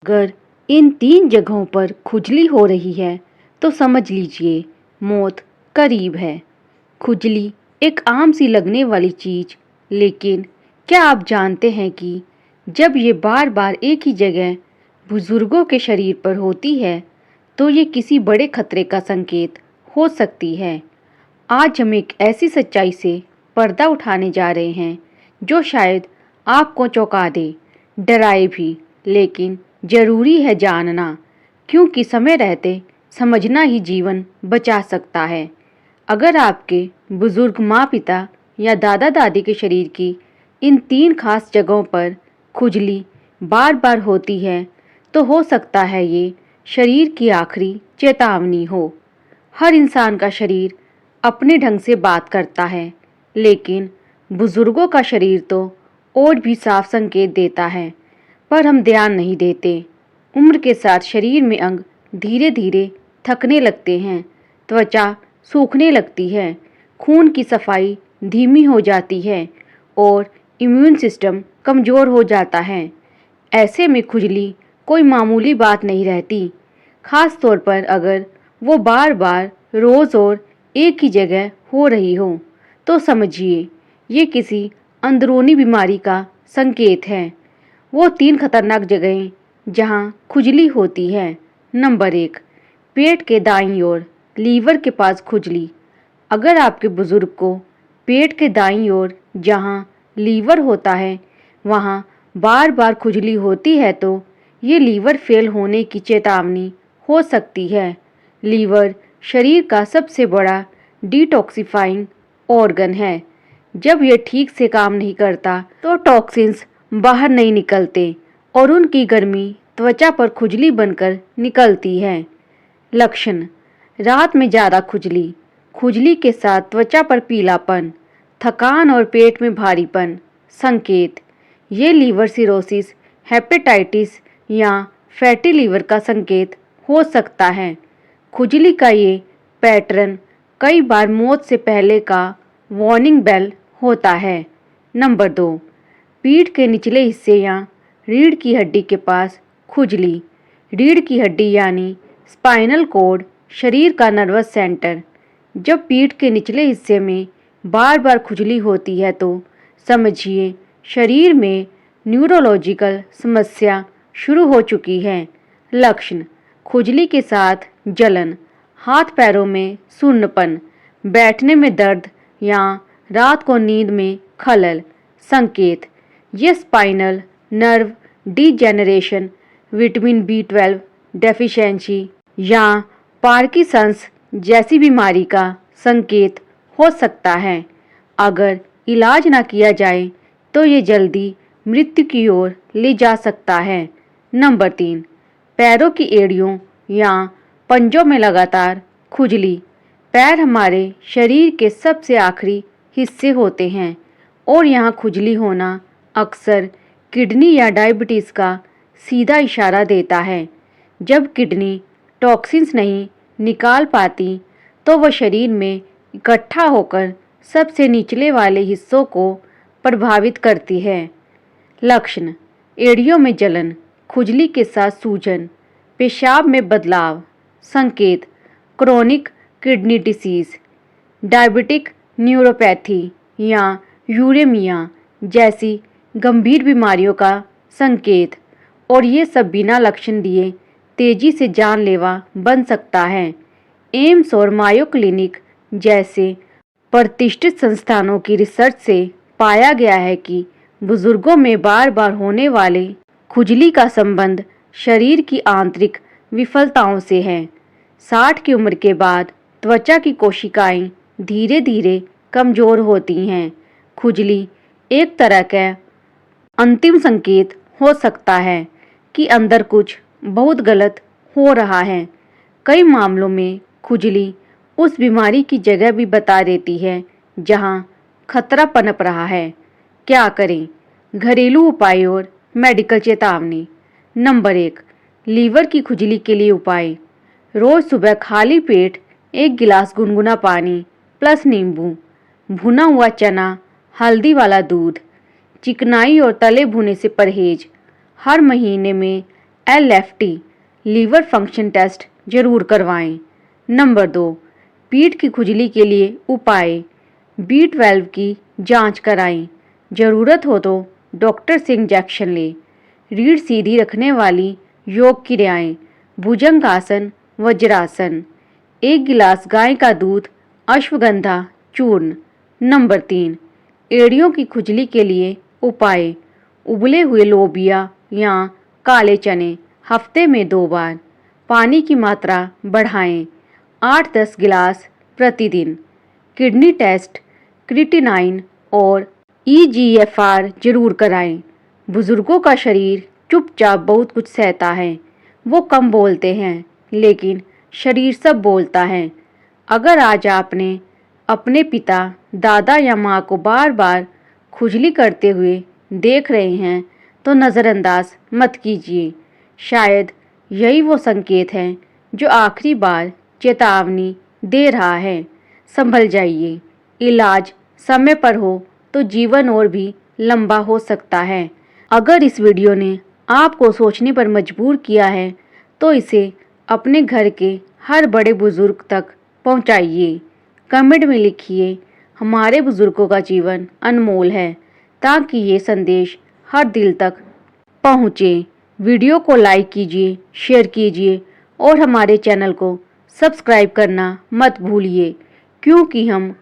अगर इन 3 जगहों पर खुजली हो रही है तो समझ लीजिए मौत करीब है। खुजली एक आम सी लगने वाली चीज, लेकिन क्या आप जानते हैं कि जब ये बार बार एक ही जगह बुजुर्गों के शरीर पर होती है तो ये किसी बड़े खतरे का संकेत हो सकती है। आज हम एक ऐसी सच्चाई से पर्दा उठाने जा रहे हैं जो शायद आपको चौंका दे, डराए भी, लेकिन जरूरी है जानना, क्योंकि समय रहते समझना ही जीवन बचा सकता है। अगर आपके बुजुर्ग माँ पिता या दादा दादी के शरीर की इन 3 खास जगहों पर खुजली बार बार होती है तो हो सकता है ये शरीर की आखिरी चेतावनी हो। हर इंसान का शरीर अपने ढंग से बात करता है, लेकिन बुजुर्गों का शरीर तो और भी साफ संकेत देता है, पर हम ध्यान नहीं देते। उम्र के साथ शरीर में अंग धीरे धीरे थकने लगते हैं, त्वचा सूखने लगती है, खून की सफाई धीमी हो जाती है और इम्यून सिस्टम कमज़ोर हो जाता है। ऐसे में खुजली कोई मामूली बात नहीं रहती, खास तौर पर अगर वो बार बार रोज़ और एक ही जगह हो रही हो। तो समझिए ये किसी अंदरूनी बीमारी का संकेत है। वो 3 खतरनाक जगहें जहाँ खुजली होती है। नंबर 1, पेट के दाईं ओर, लीवर के पास खुजली। अगर आपके बुजुर्ग को पेट के दाईं ओर जहाँ लीवर होता है वहाँ बार बार खुजली होती है तो ये लीवर फेल होने की चेतावनी हो सकती है। लीवर शरीर का सबसे बड़ा डिटॉक्सिफाइंग ऑर्गन है। जब यह ठीक से काम नहीं करता तो टॉक्सिन्स बाहर नहीं निकलते और उनकी गर्मी त्वचा पर खुजली बनकर निकलती है। लक्षण: रात में ज़्यादा खुजली, खुजली के साथ त्वचा पर पीलापन, थकान और पेट में भारीपन। संकेत: ये लीवर सिरोसिस, हेपेटाइटिस या फैटी लीवर का संकेत हो सकता है। खुजली का ये पैटर्न कई बार मौत से पहले का वार्निंग बेल होता है। नंबर 2, पीठ के निचले हिस्से या रीढ़ की हड्डी के पास खुजली। रीढ़ की हड्डी यानी स्पाइनल कॉर्ड शरीर का नर्वस सेंटर। जब पीठ के निचले हिस्से में बार बार खुजली होती है तो समझिए शरीर में न्यूरोलॉजिकल समस्या शुरू हो चुकी है। लक्षण: खुजली के साथ जलन, हाथ पैरों में सुन्नपन, बैठने में दर्द या रात को नींद में खलल। संकेत: ये spinal nerve degeneration, vitamin B12 deficiency या पार्किंसंस जैसी बीमारी का संकेत हो सकता है। अगर इलाज ना किया जाए तो ये जल्दी मृत्यु की ओर ले जा सकता है। नंबर 3, पैरों की एड़ियों या पंजों में लगातार खुजली। पैर हमारे शरीर के सबसे आखिरी हिस्से होते हैं और यहाँ खुजली होना अक्सर किडनी या डायबिटीज़ का सीधा इशारा देता है। जब किडनी टॉक्सिन्स नहीं निकाल पाती तो वह शरीर में इकट्ठा होकर सबसे निचले वाले हिस्सों को प्रभावित करती है। लक्षण: एड़ियों में जलन, खुजली के साथ सूजन, पेशाब में बदलाव। संकेत: chronic kidney disease, diabetic neuropathy या यूरेमिया जैसी गंभीर बीमारियों का संकेत। और ये सब बिना लक्षण दिए तेजी से जानलेवा बन सकता है। एम्स और मायो क्लिनिक जैसे प्रतिष्ठित संस्थानों की रिसर्च से पाया गया है कि बुजुर्गों में बार बार होने वाले खुजली का संबंध शरीर की आंतरिक विफलताओं से है। 60 की उम्र के बाद त्वचा की कोशिकाएं धीरे धीरे कमज़ोर होती हैं। खुजली एक तरह का अंतिम संकेत हो सकता है कि अंदर कुछ बहुत गलत हो रहा है। कई मामलों में खुजली उस बीमारी की जगह भी बता देती है जहां खतरा पनप रहा है। क्या करें? घरेलू उपाय और मेडिकल चेतावनी। नंबर 1, लीवर की खुजली के लिए उपाय: रोज सुबह खाली पेट 1 गिलास गुनगुना पानी प्लस नींबू, भुना हुआ चना, हल्दी वाला दूध। चिकनाई और तले भुने से परहेज। हर महीने में LFT लीवर फंक्शन टेस्ट जरूर करवाएं। नंबर 2, पीठ की खुजली के लिए उपाय। B12 की जांच कराएं। ज़रूरत हो तो डॉक्टर से इंजेक्शन लें। रीढ़ सीधी रखने वाली योग क्रियाएं, भुजंगासन, वज्रासन। 1 गिलास गाय का दूध, अश्वगंधा चूर्ण। नंबर 3, एड़ियों की खुजली के लिए उपाय। उबले हुए लोबिया या काले चने हफ्ते में 2 बार। पानी की मात्रा बढ़ाएं, 8-10 गिलास प्रतिदिन। किडनी टेस्ट, क्रिएटिनाइन और EGFR जरूर कराएं। बुजुर्गों का शरीर चुपचाप बहुत कुछ सहता है। वो कम बोलते हैं, लेकिन शरीर सब बोलता है। अगर आज आपने अपने पिता, दादा या माँ को बार बार खुजली करते हुए देख रहे हैं, तो नज़रअंदाज मत कीजिए। शायद यही वो संकेत है जो आखिरी बार चेतावनी दे रहा है। संभल जाइए। इलाज समय पर हो तो जीवन और भी लंबा हो सकता है। अगर इस वीडियो ने आपको सोचने पर मजबूर किया है, तो इसे अपने घर के हर बड़े बुजुर्ग तक पहुंचाइए। कमेंट में लिखिए, हमारे बुजुर्गों का जीवन अनमोल है, ताकि ये संदेश हर दिल तक पहुँचे। वीडियो को लाइक कीजिए, शेयर कीजिए और हमारे चैनल को सब्सक्राइब करना मत भूलिए, क्योंकि हम